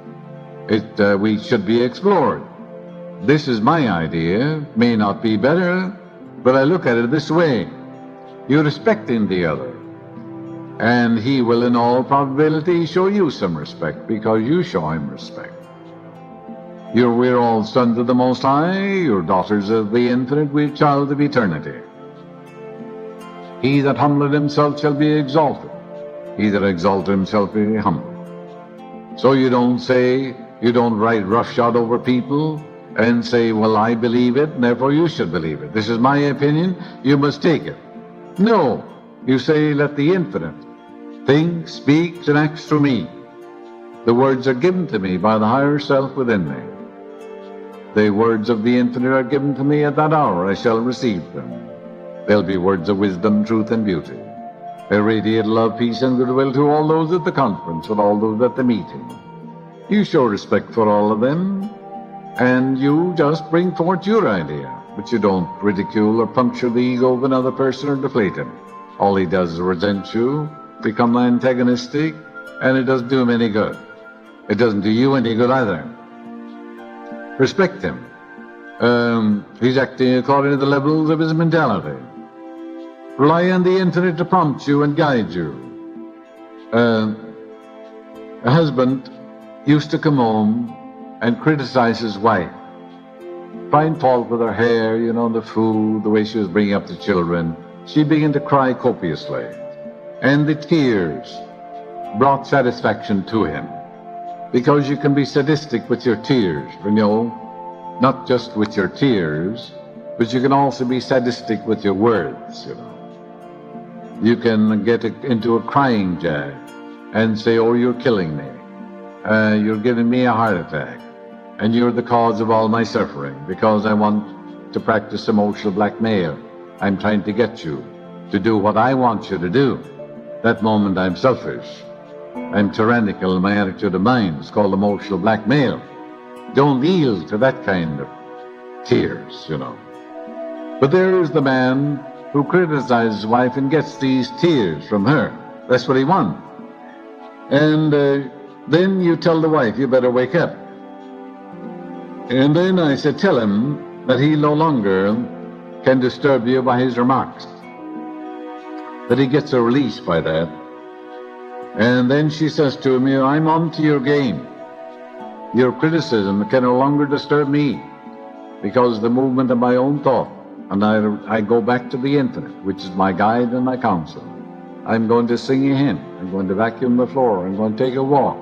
We should be explored. This is my idea, may not be better, but I look at it this way. You're respecting the other, and he will in all probability show you some respect because you show him respect. We're all sons of the Most High, you're daughters of the Infinite, we're child of eternity. He that humbleth himself shall be exalted. He that exalteth himself will be humbled. So you don't write roughshod over people and say, well, I believe it, and therefore you should believe it. This is my opinion, you must take it. No, you say, let the Infinite think, speaks, and acts through me. The words are given to me by the higher self within me. The words of the Infinite are given to me at that hour. I shall receive them. They'll be words of wisdom, truth, and beauty. They radiate love, peace, and goodwill to all those at the conference and all those at the meeting. You show respect for all of them, and you just bring forth your idea. But you don't ridicule or puncture the ego of another person or deflate him. All he does is resent you, become antagonistic, and it doesn't do him any good. It doesn't do you any good either. Respect him. He's acting according to the levels of his mentality. Rely on the Infinite to prompt you and guide you. A husband used to come home and criticize his wife. Find fault with her hair, the food, the way she was bringing up the children. She began to cry copiously. And the tears brought satisfaction to him. Because you can be sadistic with your tears, not just with your tears, but you can also be sadistic with your words, You can get into a crying jag and say, oh, you're killing me. You're giving me a heart attack. And you're the cause of all my suffering because I want to practice emotional blackmail. I'm trying to get you to do what I want you to do. That moment I'm selfish. I'm tyrannical in my attitude of mind. It's called emotional blackmail. Don't yield to that kind of tears, But there is the man who criticizes his wife and gets these tears from her. That's what he wants. And then you tell the wife, you better wake up. And then I said, tell him that he no longer can disturb you by his remarks. That he gets a release by that. And then she says to him, I'm on to your game. Your criticism can no longer disturb me because of the movement of my own thought. And I go back to the Infinite, which is my guide and my counsel. I'm going to sing a hymn. I'm going to vacuum the floor. I'm going to take a walk.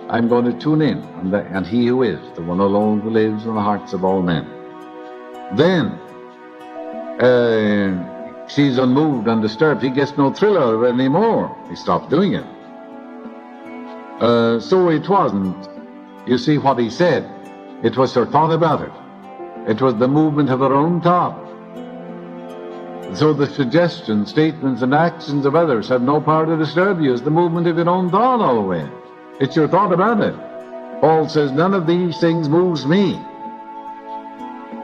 I'm going to tune in on He who is, the one alone who lives in the hearts of all men. Then she's unmoved, undisturbed. He gets no thrill out of it anymore. He stops doing it. So it wasn't, you see what he said. It was her thought about it. It was the movement of her own thought. So the suggestions, statements, and actions of others have no power to disturb you. It's the movement of your own thought all the way. It's your thought about it. Paul says, none of these things moves me.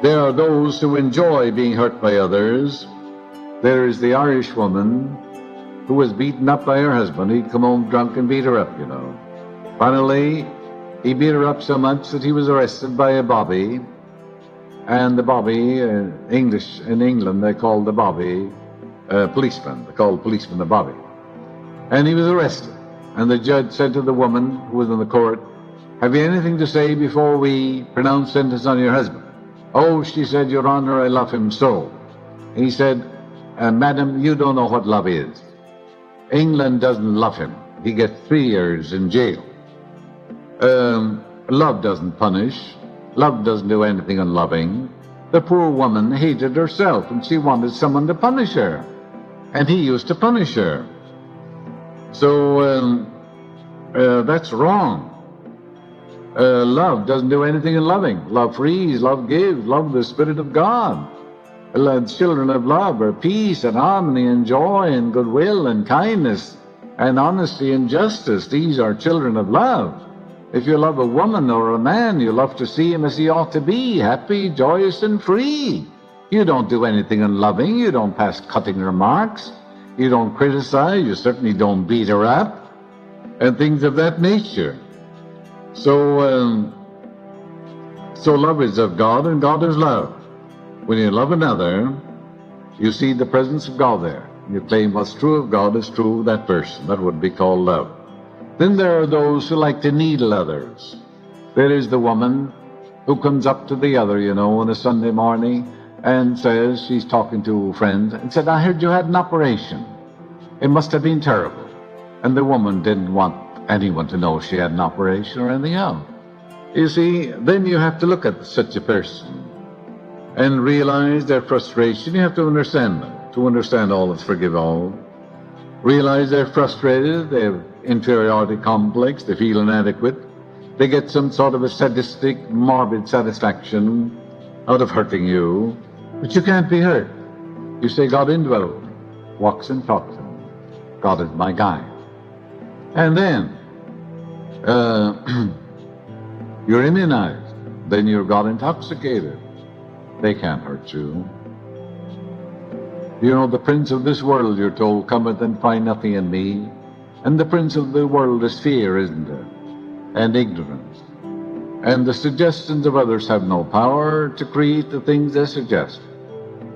There are those who enjoy being hurt by others. There is the Irish woman who was beaten up by her husband. He'd come home drunk and beat her up, Finally, he beat her up so much that he was arrested by a bobby. And the bobby, in England, they called the bobby policeman. They called policeman the bobby. And he was arrested. And the judge said to the woman who was in the court, have you anything to say before we pronounce sentence on your husband? Oh, she said, Your Honor, I love him so. He said, Madam, you don't know what love is. England doesn't love him. He gets 3 years in jail. Love doesn't punish. Love doesn't do anything unloving. The poor woman hated herself and she wanted someone to punish her. And he used to punish her. So that's wrong. Love doesn't do anything unloving. Love frees, love gives, love the Spirit of God. Children of love are peace and harmony and joy and goodwill and kindness and honesty and justice. These are children of love. If you love a woman or a man, you love to see him as he ought to be, happy, joyous, and free. You don't do anything unloving. You don't pass cutting remarks. You don't criticize. You certainly don't beat her up, and things of that nature. So love is of God, and God is love. When you love another, you see the presence of God there. You claim what's true of God is true of that person. That would be called love. Then there are those who like to needle others. There is the woman who comes up to the other, on a Sunday morning and says, she's talking to a friend, and said, I heard you had an operation. It must have been terrible. And the woman didn't want anyone to know she had an operation or anything else. You see, then you have to look at such a person and realize their frustration. You have to understand them. To understand all is forgive all. Realize they're frustrated, they have inferiority complex, they feel inadequate. They get some sort of a sadistic, morbid satisfaction out of hurting you, but you can't be hurt. You say, God indwells, walks and talks. God is my guide. And then you're immunized. Then you're God intoxicated. They can't hurt you. The prince of this world, you're told, cometh and find nothing in me. And the prince of the world is fear, isn't it? And ignorance. And the suggestions of others have no power to create the things they suggest.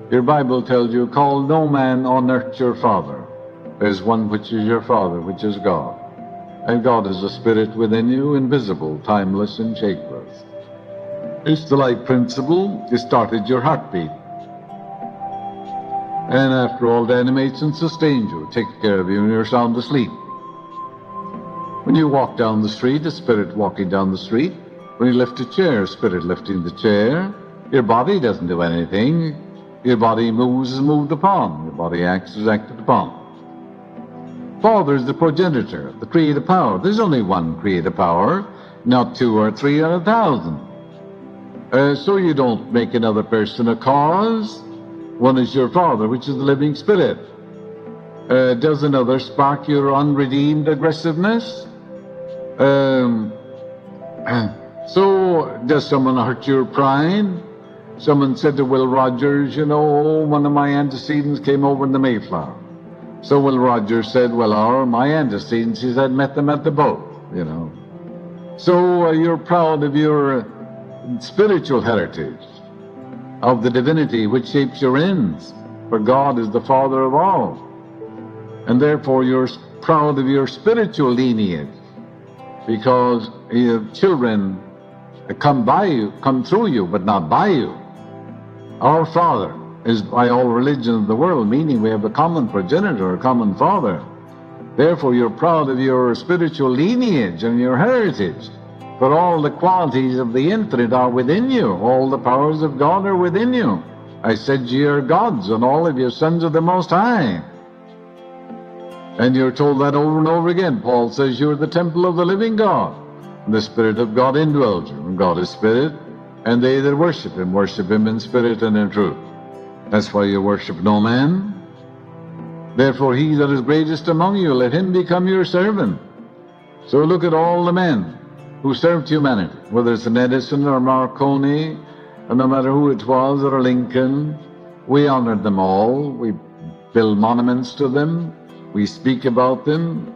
Your Bible tells you, call no man on earth your father. There's one which is your Father, which is God. And God is a spirit within you, invisible, timeless, and changeless. It's the light principle. It started your heartbeat. And after all, it animates and sustains you, takes care of you, and you're sound asleep. When you walk down the street, a spirit walking down the street. When you lift a chair, a spirit lifting the chair. Your body doesn't do anything. Your body moves as moved upon. Your body acts as acted upon. Father is the progenitor, the creative power. There's only one creative power, not 2 or 3 or 1,000. So you don't make another person a cause. One is your Father, which is the living spirit. Does another spark your unredeemed aggressiveness? So does someone hurt your pride? Someone said to Will Rogers, one of my antecedents came over in the Mayflower. So Will Rogers said, well, my antecedents, he said, met them at the boat, So you're proud of your spiritual heritage, of the divinity which shapes your ends, for God is the Father of all. And therefore you're proud of your spiritual lineage, because your children come through you, but not by you. Our Father is by all religions of the world, meaning we have a common progenitor, a common Father. Therefore you're proud of your spiritual lineage and your heritage, for all the qualities of the infinite are within you. All the powers of God are within you. I said ye are gods, and all of you sons of the Most High. And you're told that over and over again. Paul says you're the temple of the living God, and the Spirit of God indwells you. And God is Spirit, and they that worship Him in spirit and in truth. That's why you worship no man. Therefore he that is greatest among you, let him become your servant. So look at all the men who served humanity, whether it's an Edison or Marconi, or no matter who it was, or Lincoln. We honored them all. We build monuments to them. We speak about them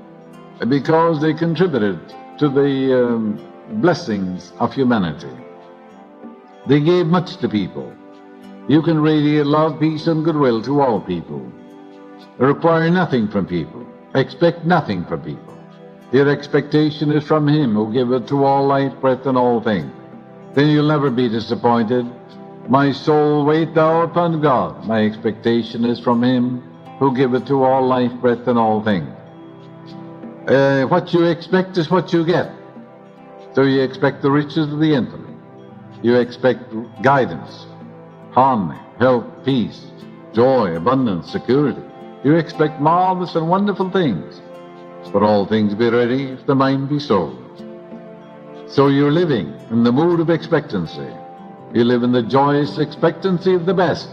because they contributed to the blessings of humanity. They gave much to people. You can radiate love, peace, and goodwill to all people. Require nothing from people. Expect nothing from people. Your expectation is from Him who giveth to all life, breath, and all things. Then you'll never be disappointed. My soul, wait thou upon God. My expectation is from Him who giveth to all life, breath, and all things. What you expect is what you get. So you expect the riches of the infinite. You expect guidance, harmony, health, peace, joy, abundance, security. You expect marvelous and wonderful things. But all things be ready if the mind be sold. So you're living in the mood of expectancy. You live in the joyous expectancy of the best.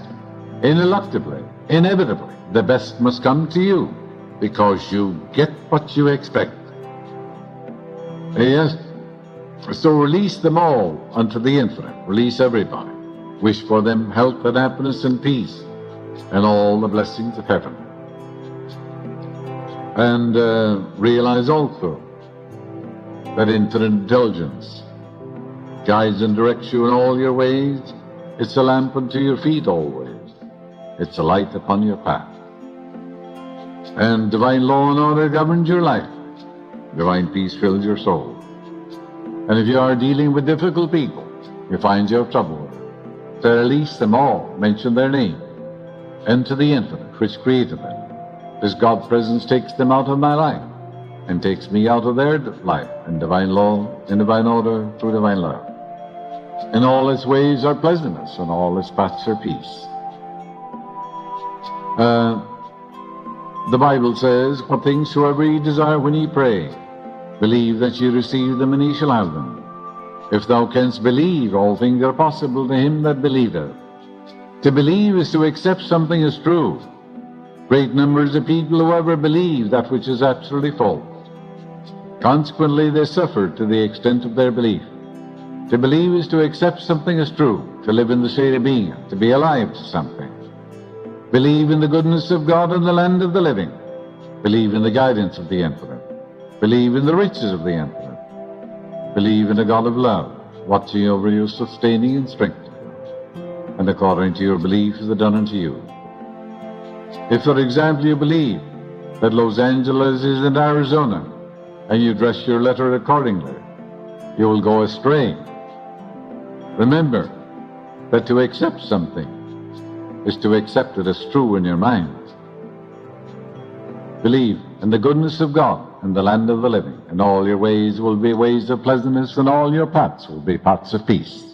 Ineluctably, inevitably, the best must come to you, because you get what you expect. Yes. So release them all unto the infinite. Release everybody. Wish for them health and happiness and peace and all the blessings of heaven. And realize also that infinite intelligence guides and directs you in all your ways. It's a lamp unto your feet always. It's a light upon your path. And divine law and order governs your life. Divine peace fills your soul. And if you are dealing with difficult people, you find you have trouble, to release them all, mention their name, and to the infinite which created them. This God's presence takes them out of my life and takes me out of their life in divine law, in divine order, through divine love. In all its ways are pleasantness, and all its paths are peace. The Bible says, what things soever ye desire when ye pray, believe that ye receive them, and ye shall have them. If thou canst believe, all things are possible to him that believeth. To believe is to accept something as true. Great numbers of people who ever believe that which is absolutely false. Consequently, they suffer to the extent of their belief. To believe is to accept something as true, to live in the state of being, to be alive to something. Believe in the goodness of God in the land of the living. Believe in the guidance of the infinite. Believe in the riches of the infinite. Believe in a God of love, watching over you, sustaining and strengthening. And according to your belief is it done unto you. If, for example, you believe that Los Angeles is in Arizona, and you dress your letter accordingly, you will go astray. Remember that to accept something is to accept it as true in your mind. Believe in the goodness of God in the land of the living, and all your ways will be ways of pleasantness, and all your paths will be paths of peace.